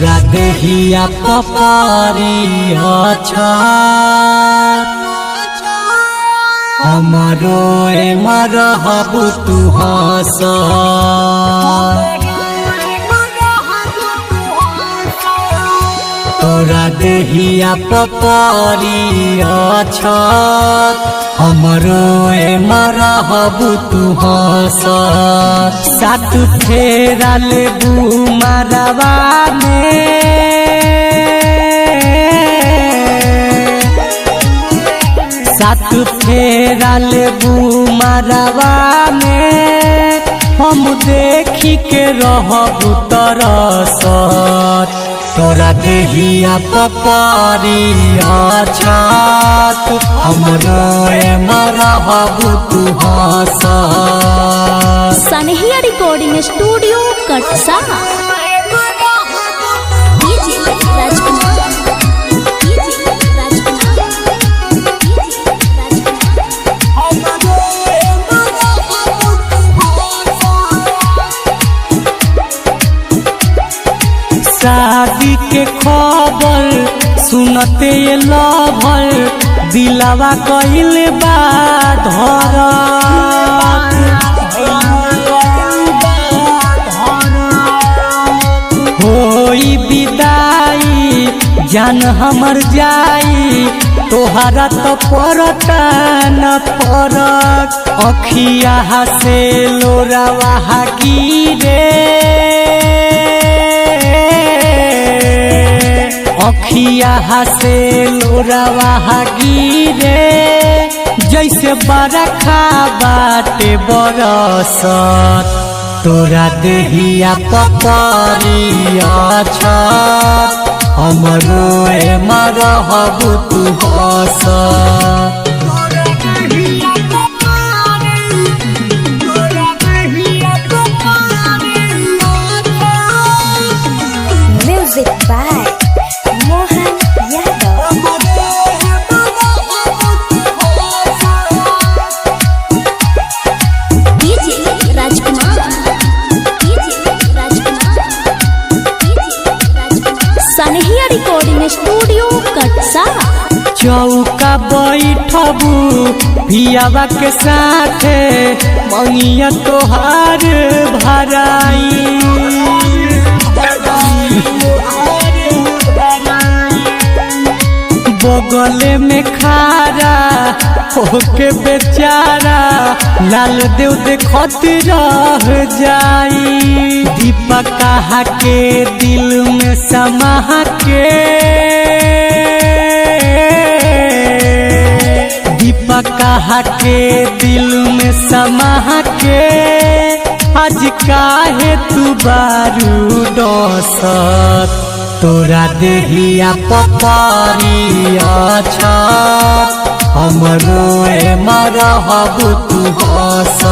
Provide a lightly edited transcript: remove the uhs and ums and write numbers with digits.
तोरा देहिया पपारी अच्छा हमारो मरहब तू हंस तोरा देहिया पपारी अच्छा हमारो मरहब तू हंस सात फेरा लेबू मरवा में सात फेरा लेबू मरवा में हम देखी के रहबू तरसत तोरा देहिया पपारी अच्छा हमरो मरहब तू हंस सनहिया रिकॉर्डिंग स्टूडियो कटसा शादी के खबर सुनते लभल दिलवा कइल बा धर होई विदाई जान हमर जाई तोहरा तो पड़ता न फरक अखिया से लोरावा गिरे अखिया से लोरावा गिरे जैसे बरखा बाटे बरसत तोरा देहिया पपारी अच्छा हमरो मरहब तू हंस music by Mohan Yadav DJ Rajkumar सनहिया रिकॉर्डिंग स्टूडियो कटसा चौका बैठबू भियावा के साथे मंगिया तोहार भराई बगले में खारा होके बेचारा लाल देव देखत रह जाई दीपक कहा के दिल में समा के दीपक कहा के दिल में समा के आज काहे तू बारू डसत तोरा देहिया पपारी अच्छा हमरो मरहब तू हंस।